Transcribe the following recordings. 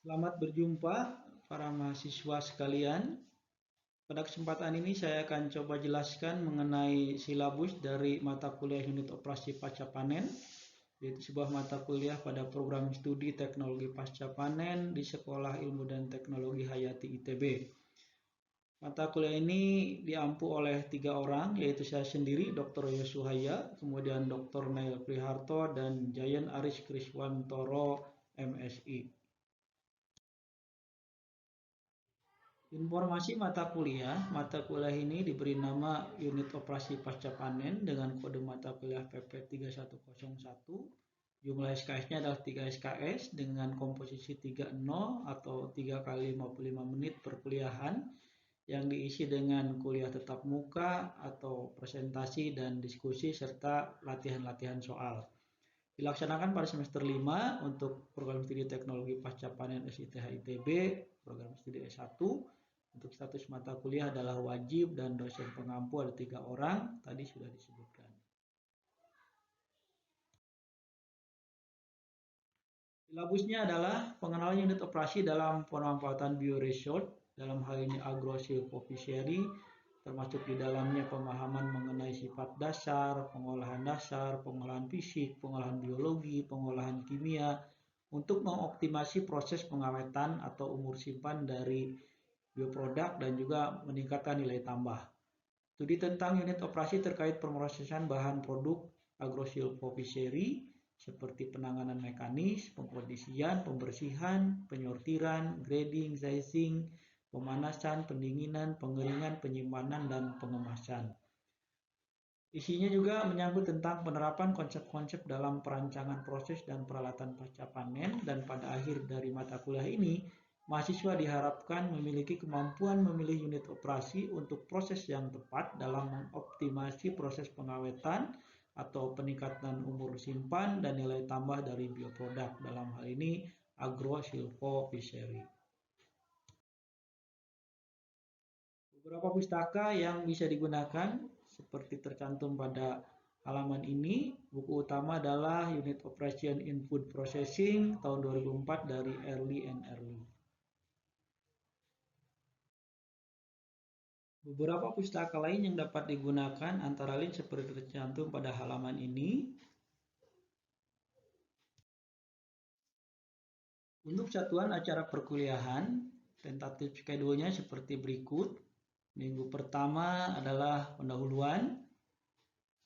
Selamat berjumpa para mahasiswa sekalian. Pada kesempatan ini saya akan coba jelaskan mengenai silabus dari mata kuliah unit operasi pasca panen, yaitu sebuah mata kuliah pada program studi teknologi pasca panen di Sekolah Ilmu dan Teknologi Hayati ITB. Mata kuliah ini diampu oleh 3 orang, yaitu saya sendiri, Dr. Yosuhaya, kemudian Dr. Nail Priharto, dan Jayan Aris Kriswantoro, MSI. Informasi mata kuliah ini diberi nama Unit Operasi Pasca Panen dengan kode mata kuliah PP 3101. Jumlah SKS-nya adalah 3 SKS dengan komposisi 3.0 atau 3 kali 55 menit perkuliahan yang diisi dengan kuliah tatap muka atau presentasi dan diskusi serta latihan-latihan soal. Dilaksanakan pada semester 5 untuk program studi teknologi pasca panen SITH ITB, program studi S1. Untuk status mata kuliah adalah wajib dan dosen pengampu ada 3 orang, tadi sudah disebutkan. Silabusnya adalah pengenalan unit operasi dalam pemanfaatan bioresource, dalam hal ini agrosilvofishery, termasuk di dalamnya pemahaman mengenai sifat dasar, pengolahan fisik, pengolahan biologi, pengolahan kimia, untuk mengoptimasi proses pengawetan atau umur simpan dari bioproduk dan juga meningkatkan nilai tambah. Studi tentang unit operasi terkait pemrosesan bahan produk agrosilvofishery seperti penanganan mekanis, pengkondisian, pembersihan, penyortiran, grading, sizing, pemanasan, pendinginan, pengeringan, penyimpanan, dan pengemasan. Isinya juga menyangkut tentang penerapan konsep-konsep dalam perancangan proses dan peralatan pasca panen, dan pada akhir dari mata kuliah ini, mahasiswa diharapkan memiliki kemampuan memilih unit operasi untuk proses yang tepat dalam mengoptimasi proses pengawetan atau peningkatan umur simpan dan nilai tambah dari bioproduk, dalam hal ini agrosilvofishery. Beberapa pustaka yang bisa digunakan seperti tercantum pada halaman ini. Buku utama adalah Unit Operation in Food Processing tahun 2004 dari Early and Early. Beberapa pustaka lain yang dapat digunakan antara lain seperti tercantum pada halaman ini. Untuk satuan acara perkuliahan, tentatif schedule-nya seperti berikut. Minggu pertama adalah pendahuluan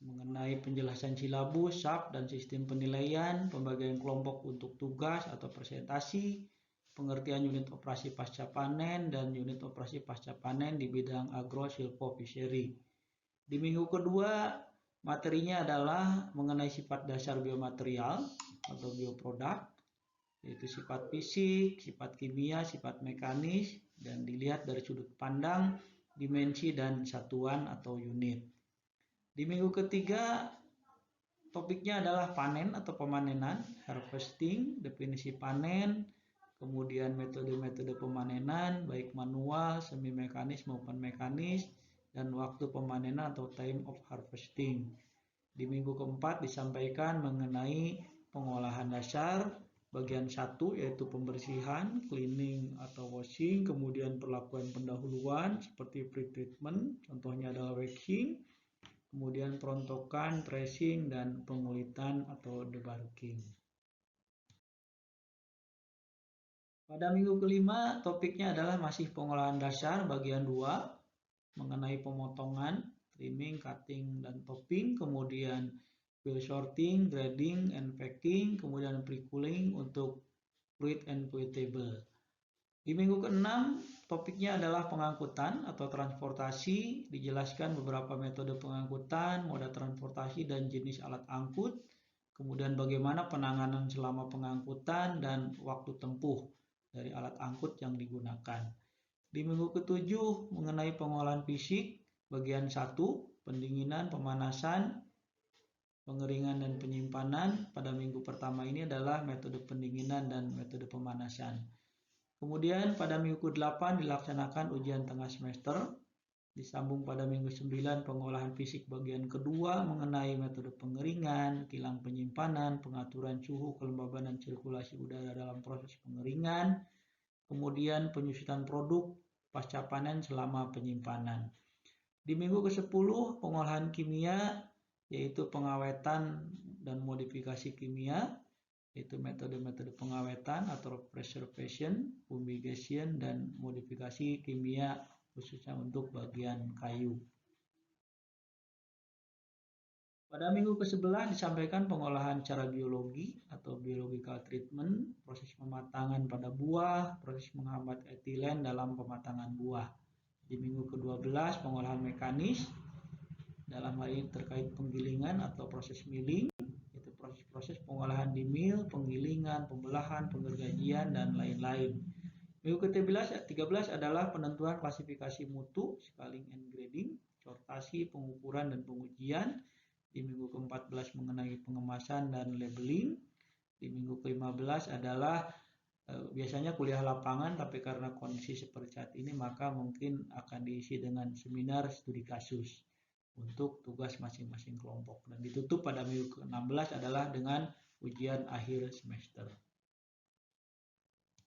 mengenai penjelasan silabus, SAP, dan sistem penilaian, pembagian kelompok untuk tugas atau presentasi, pengertian unit operasi pasca panen, dan unit operasi pasca panen di bidang agrosilvofishery. Di minggu kedua, materinya adalah mengenai sifat dasar biomaterial atau bioproduk, yaitu sifat fisik, sifat kimia, sifat mekanis, dan dilihat dari sudut pandang, dimensi, dan satuan atau unit. Di minggu ketiga, topiknya adalah panen atau pemanenan, harvesting, definisi panen, kemudian metode-metode pemanenan, baik manual, semi mekanis maupun mekanis, dan waktu pemanenan atau time of harvesting. Di minggu keempat disampaikan mengenai pengolahan dasar, bagian 1 yaitu pembersihan, cleaning atau washing, kemudian perlakuan pendahuluan seperti pre-treatment, contohnya adalah waxing, kemudian perontokan, tracing, dan pengulitan atau debarking. Pada minggu kelima, topiknya adalah masih pengolahan dasar bagian 2, mengenai pemotongan, trimming, cutting, dan topping, kemudian fill sorting, grading, and packing, kemudian pre-cooling untuk fluid and fluidable. Di minggu ke-6, topiknya adalah pengangkutan atau transportasi, dijelaskan beberapa metode pengangkutan, moda transportasi, dan jenis alat angkut, kemudian bagaimana penanganan selama pengangkutan dan waktu tempuh dari alat angkut yang digunakan. Di minggu ke-7 mengenai pengolahan fisik, bagian 1, pendinginan, pemanasan, pengeringan, dan penyimpanan. Pada minggu pertama ini adalah metode pendinginan dan metode pemanasan. Kemudian pada minggu ke-8 dilaksanakan ujian tengah semester, disambung pada minggu 9 pengolahan fisik bagian kedua mengenai metode pengeringan, kilang penyimpanan, pengaturan suhu, kelembaban, dan sirkulasi udara dalam proses pengeringan, kemudian penyusutan produk pasca panen selama penyimpanan. Di minggu ke-10 pengolahan kimia, yaitu pengawetan dan modifikasi kimia, yaitu metode-metode pengawetan atau preservation, fumigation, dan modifikasi kimia khususnya untuk bagian kayu. Pada minggu ke-11 disampaikan pengolahan secara biologi atau biological treatment, proses pematangan pada buah, proses menghambat etilen dalam pematangan buah. Di minggu ke-12 pengolahan mekanis, dalam hal ini terkait penggilingan atau proses milling, yaitu proses-proses pengolahan di mill, penggilingan, pembelahan, penggergajian, dan lain-lain. Minggu ke-13 adalah penentuan klasifikasi mutu, scaling and grading, sortasi, pengukuran, dan pengujian. Di minggu ke-14 mengenai pengemasan dan labeling. Di minggu ke-15 adalah biasanya kuliah lapangan, tapi karena kondisi seperti saat ini maka mungkin akan diisi dengan seminar studi kasus untuk tugas masing-masing kelompok. Dan ditutup pada minggu ke-16 adalah dengan ujian akhir semester.